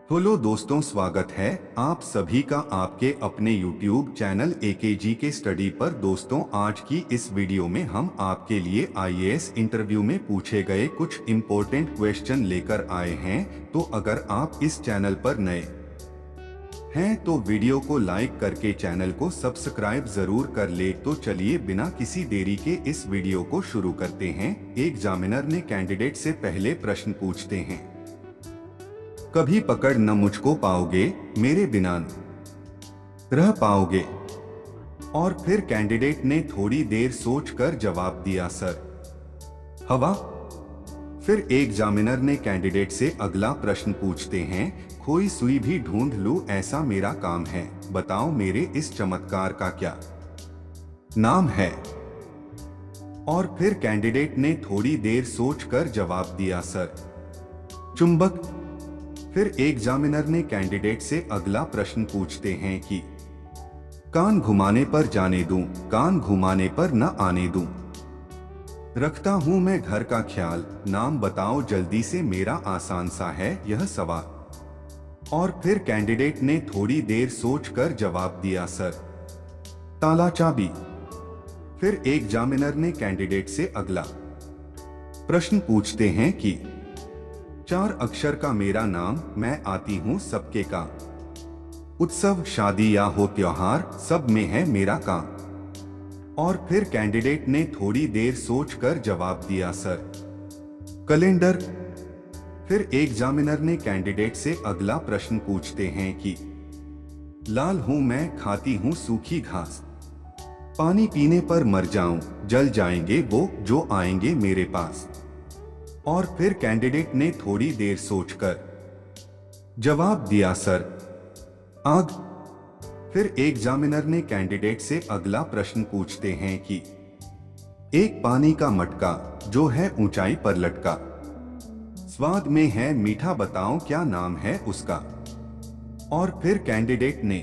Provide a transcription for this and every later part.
Hello दोस्तों, स्वागत है आप सभी का आपके अपने YouTube चैनल एकेजी के स्टडी पर। दोस्तों, आज की इस वीडियो में हम आपके लिए आईएएस इंटरव्यू में पूछे गए कुछ इम्पोर्टेंट क्वेश्चन लेकर आए हैं। तो अगर आप इस चैनल पर नए हैं तो वीडियो को लाइक करके चैनल को सब्सक्राइब जरूर कर ले। तो चलिए बिना किसी देरी के इस वीडियो को शुरू करते हैं। एग्जामिनर ने कैंडिडेट से पहले प्रश्न पूछते हैं। कभी पकड़ न मुझको पाओगे, मेरे बिना न रह पाओगे। और फिर कैंडिडेट ने थोड़ी देर सोचकर जवाब दिया, सर हवा। फिर एग्जामिनर ने कैंडिडेट से अगला प्रश्न पूछते हैं। खोई सुई भी ढूंढ लूं, ऐसा मेरा काम है, बताओ मेरे इस चमत्कार का क्या नाम है। और फिर कैंडिडेट ने थोड़ी देर सोचकर जवाब दिया, सर चुंबक। फिर एग्जामिनर ने कैंडिडेट से अगला प्रश्न पूछते हैं कि कान घुमाने पर जाने दूं, कान घुमाने पर न आने दूं। रखता हूं मैं घर का ख्याल, नाम बताओ जल्दी से, मेरा आसान सा है यह सवाल। और फिर कैंडिडेट ने थोड़ी देर सोचकर जवाब दिया, सर ताला चाबी। फिर एग्जामिनर ने कैंडिडेट से अगला प्रश्न पूछते हैं कि 4 अक्षर का मेरा नाम, मैं आती हूँ सबके काम। उत्सव, शादी या हो त्योहार, सब में है मेरा काम। और फिर कैंडिडेट ने थोड़ी देर सोचकर जवाब दिया, सर कैलेंडर। फिर एग्जामिनर ने कैंडिडेट से अगला प्रश्न पूछते हैं कि लाल हूं मैं, खाती हूँ सूखी घास। पानी पीने पर मर जाऊं, जल जाएंगे वो जो आएंगे मेरे पास। और फिर कैंडिडेट ने थोड़ी देर सोचकर जवाब दिया, सर आग। फिर एग्जामिनर ने कैंडिडेट से अगला प्रश्न पूछते हैं कि एक पानी का मटका जो है ऊंचाई पर लटका, स्वाद में है मीठा, बताओ क्या नाम है उसका। और फिर कैंडिडेट ने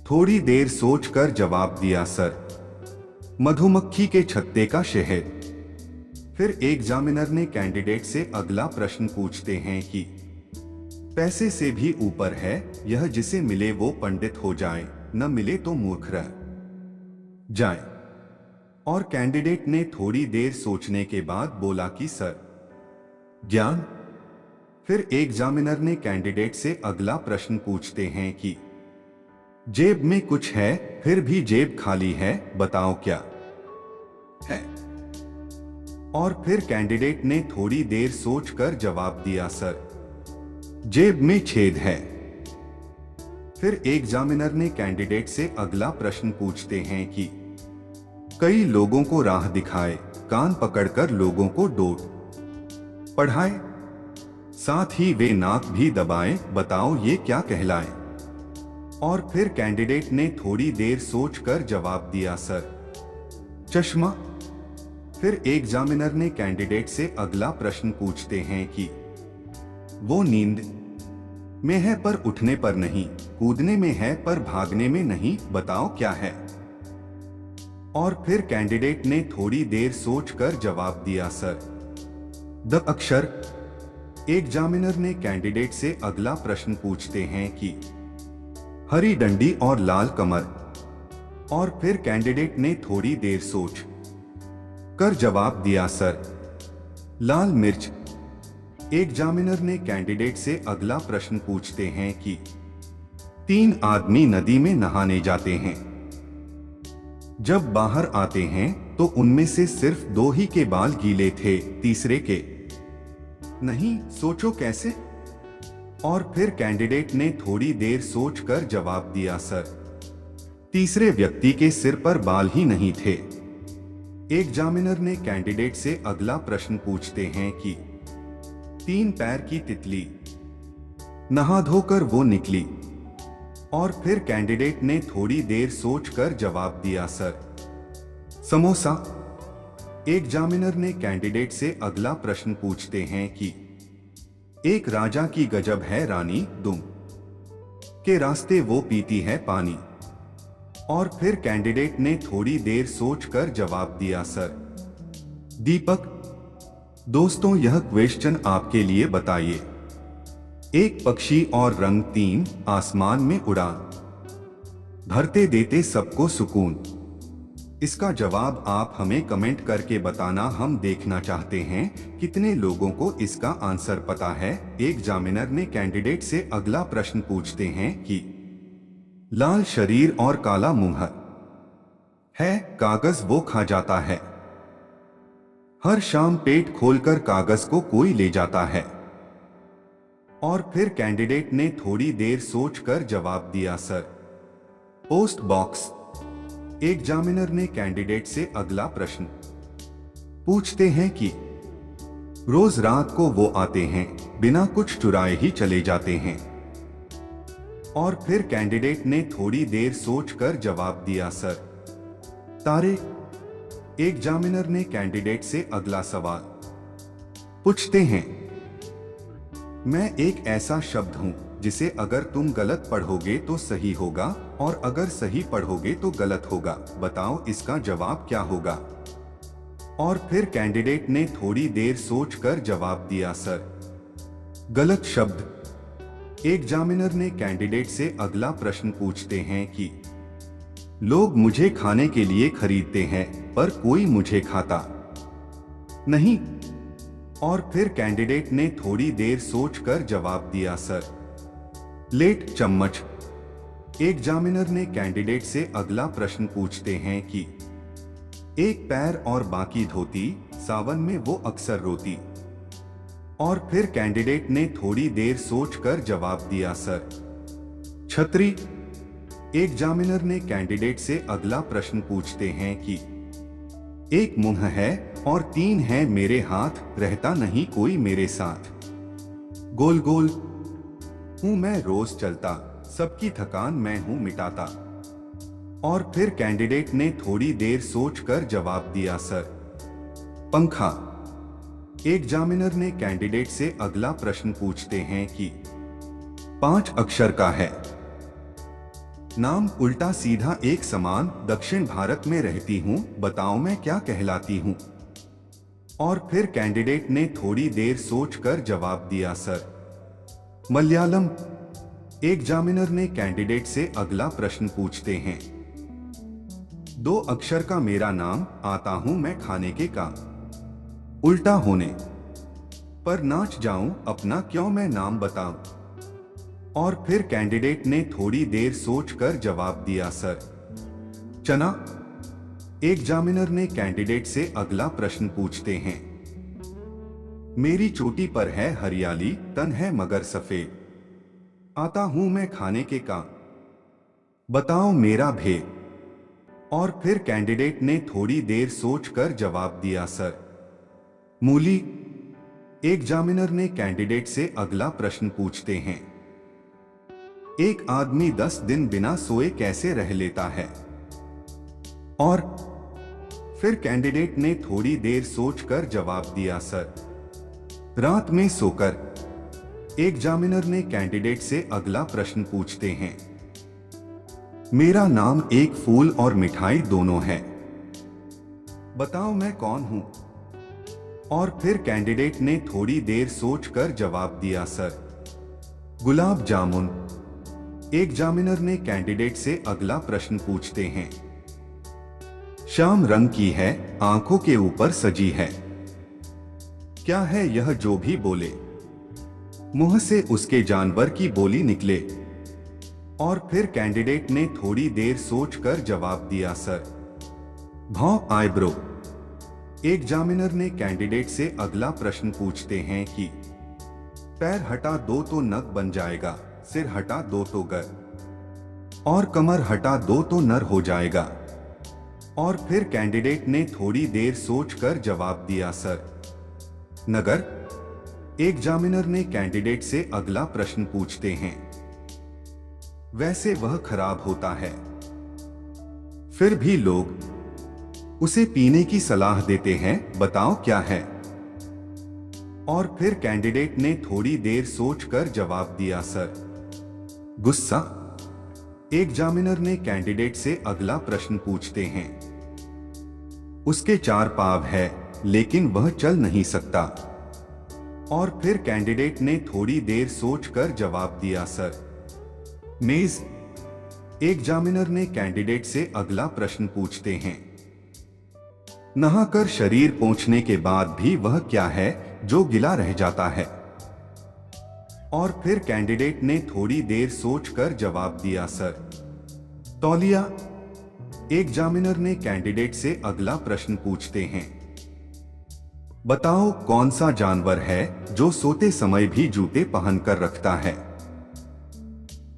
थोड़ी देर सोचकर जवाब दिया, सर मधुमक्खी के छत्ते का शहद। फिर एग्जामिनर ने कैंडिडेट से अगला प्रश्न पूछते हैं कि पैसे से भी ऊपर है यह, जिसे मिले वो पंडित हो जाए, न मिले तो मूर्ख रह जाए। और कैंडिडेट ने थोड़ी देर सोचने के बाद बोला कि सर ज्ञान। फिर एग्जामिनर ने कैंडिडेट से अगला प्रश्न पूछते हैं कि जेब में कुछ है फिर भी जेब खाली है, बताओ क्या है। और फिर कैंडिडेट ने थोड़ी देर सोचकर जवाब दिया, सर जेब में छेद है। फिर एग्जामिनर ने कैंडिडेट से अगला प्रश्न पूछते हैं कि कई लोगों को राह दिखाए, कान पकड़कर लोगों को डोट पढ़ाए, साथ ही वे नाक भी दबाएं, बताओ ये क्या कहलाए। और फिर कैंडिडेट ने थोड़ी देर सोचकर जवाब दिया, सर चश्मा। फिर एग्जामिनर ने कैंडिडेट से अगला प्रश्न पूछते हैं कि वो नींद में है पर उठने पर नहीं, कूदने में है पर भागने में नहीं, बताओ क्या है। और फिर कैंडिडेट ने थोड़ी देर सोचकर जवाब दिया, सर द अक्षर। एग्जामिनर ने कैंडिडेट से अगला प्रश्न पूछते हैं कि हरी डंडी और लाल कमर। और फिर कैंडिडेट ने थोड़ी देर सोच कर जवाब दिया, सर लाल मिर्च। एग्जामिनर ने कैंडिडेट से अगला प्रश्न पूछते हैं कि 3 आदमी नदी में नहाने जाते हैं, जब बाहर आते हैं तो उनमें से सिर्फ 2 ही के बाल गीले थे, तीसरे के नहीं, सोचो कैसे। और फिर कैंडिडेट ने थोड़ी देर सोचकर जवाब दिया, सर तीसरे व्यक्ति के सिर पर बाल ही नहीं थे। एग्जामिनर ने कैंडिडेट से अगला प्रश्न पूछते हैं कि 3 पैर की तितली, नहा धोकर वो निकली। और फिर कैंडिडेट ने थोड़ी देर सोचकर जवाब दिया, सर समोसा। एग्जामिनर ने कैंडिडेट से अगला प्रश्न पूछते हैं कि एक राजा की गजब है रानी, दुम के रास्ते वो पीती है पानी। और फिर कैंडिडेट ने थोड़ी देर सोचकर जवाब दिया, सर दीपक। दोस्तों, यह क्वेश्चन आपके लिए बताइए एक पक्षी और रंग 3 आसमान में उड़ान भरते देते सबको सुकून। इसका जवाब आप हमें कमेंट करके बताना, हम देखना चाहते हैं कितने लोगों को इसका आंसर पता है। एग्जामिनर ने कैंडिडेट से अगला प्रश्न पूछते हैं कि लाल शरीर और काला मुंह है, कागज वो खा जाता है। हर शाम पेट खोलकर कागज को कोई ले जाता है। और फिर कैंडिडेट ने थोड़ी देर सोचकर जवाब दिया, सर पोस्ट बॉक्स। एग्जामिनर ने कैंडिडेट से अगला प्रश्न पूछते हैं कि रोज रात को वो आते हैं, बिना कुछ चुराए ही चले जाते हैं। और फिर कैंडिडेट ने थोड़ी देर सोचकर जवाब दिया, सर तारे। एग्जामिनर ने कैंडिडेट से अगला सवाल पूछते हैं, मैं एक ऐसा शब्द हूं जिसे अगर तुम गलत पढ़ोगे तो सही होगा और अगर सही पढ़ोगे तो गलत होगा, बताओ इसका जवाब क्या होगा। और फिर कैंडिडेट ने थोड़ी देर सोचकर जवाब दिया, सर गलत शब्द। एग्जामिनर ने कैंडिडेट से अगला प्रश्न पूछते हैं कि लोग मुझे खाने के लिए खरीदते हैं पर कोई मुझे खाता नहीं। और फिर कैंडिडेट ने थोड़ी देर सोचकर जवाब दिया, सर प्लेट चम्मच। एग्जामिनर ने कैंडिडेट से अगला प्रश्न पूछते हैं कि एक पैर और बाकी धोती, सावन में वो अक्सर रोती। और फिर कैंडिडेट ने थोड़ी देर सोचकर जवाब दिया, सर छतरी। एग्जामिनर ने कैंडिडेट से अगला प्रश्न पूछते हैं कि एक मुंह है और 3 है मेरे हाथ, रहता नहीं कोई मेरे साथ। गोल गोल हूं मैं रोज चलता, सबकी थकान मैं हूं मिटाता। और फिर कैंडिडेट ने थोड़ी देर सोचकर जवाब दिया, सर पंखा। एग्जामिनर ने कैंडिडेट से अगला प्रश्न पूछते हैं कि 5 अक्षर का है, नाम उल्टा सीधा एक समान, दक्षिण भारत में रहती हूं, बताओ मैं क्या कहलाती हूं। और फिर कैंडिडेट ने थोड़ी देर सोचकर जवाब दिया, सर मलयालम। एग्जामिनर ने कैंडिडेट से अगला प्रश्न पूछते हैं, 2 अक्षर का मेरा नाम, आता हूं मैं खाने के काम, उल्टा होने पर नाच जाऊं, अपना क्यों मैं नाम बताऊं। और फिर कैंडिडेट ने थोड़ी देर सोचकर जवाब दिया, सर चना। एग्जामिनर ने कैंडिडेट से अगला प्रश्न पूछते हैं, मेरी चोटी पर है हरियाली, तन है मगर सफेद, आता हूं मैं खाने के काम, बताओ मेरा भेद। और फिर कैंडिडेट ने थोड़ी देर सोचकर जवाब दिया, सर मूली। एग्जामिनर ने कैंडिडेट से अगला प्रश्न पूछते हैं, एक आदमी 10 दिन बिना सोए कैसे रह लेता है। और फिर कैंडिडेट ने थोड़ी देर सोचकर जवाब दिया, सर रात में सोकर। एग्जामिनर ने कैंडिडेट से अगला प्रश्न पूछते हैं, मेरा नाम एक फूल और मिठाई दोनों है, बताओ मैं कौन हूं। और फिर कैंडिडेट ने थोड़ी देर सोचकर जवाब दिया, सर गुलाब जामुन। एग्जामिनर ने कैंडिडेट से अगला प्रश्न पूछते हैं, श्याम रंग की है, आंखों के ऊपर सजी है, क्या है यह जो भी बोले, मुंह से उसके जानवर की बोली निकले। और फिर कैंडिडेट ने थोड़ी देर सोचकर जवाब दिया, सर भौं आईब्रो। एग्जामिनर ने कैंडिडेट से अगला प्रश्न पूछते हैं कि पैर हटा दो तो नग बन जाएगा, सिर हटा दो तो गर, और कमर हटा दो तो नर हो जाएगा। और फिर कैंडिडेट ने थोड़ी देर सोचकर जवाब दिया, सर नगर। एग्जामिनर ने कैंडिडेट से अगला प्रश्न पूछते हैं, वैसे वह खराब होता है, फिर भी लोग उसे पीने की सलाह देते हैं, बताओ क्या है। और फिर कैंडिडेट ने थोड़ी देर सोचकर जवाब दिया, सर गुस्सा। एग्जामिनर ने कैंडिडेट से अगला प्रश्न पूछते हैं, उसके 4 पाँव है लेकिन वह चल नहीं सकता। और फिर कैंडिडेट ने थोड़ी देर सोचकर जवाब दिया, सर। मेज एग्जामिनर ने कैंडिडेट से अगला प्रश्न पूछते हैं, नहाकर शरीर पोंछने के बाद भी वह क्या है जो गीला रह जाता है? और फिर कैंडिडेट ने थोड़ी देर सोचकर जवाब दिया, सर। तौलिया एग्जामिनर ने कैंडिडेट से अगला प्रश्न पूछते हैं, बताओ कौन सा जानवर है जो सोते समय भी जूते पहनकर रखता है?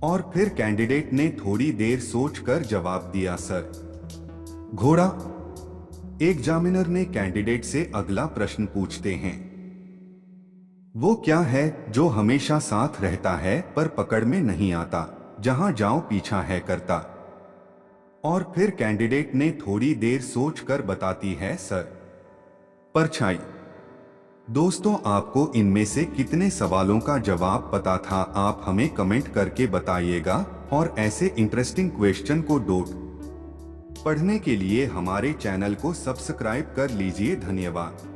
और फिर कैंडिडेट ने थोड़ी देर सोचकर जवाब दिया, सर। घोड़ा एग्जामिनर ने कैंडिडेट से अगला प्रश्न पूछते हैं, वो क्या है जो हमेशा साथ रहता है पर पकड़ में नहीं आता, जहां जाओ पीछा है करता? और फिर कैंडिडेट ने थोड़ी देर सोचकर बताती है, सर। परछाई। दोस्तों, आपको इनमें से कितने सवालों का जवाब पता था? आप हमें कमेंट करके बताइएगा और ऐसे इंटरेस्टिंग क्वेश्चन को पढ़ने के लिए हमारे चैनल को सब्सक्राइब कर लीजिए। धन्यवाद।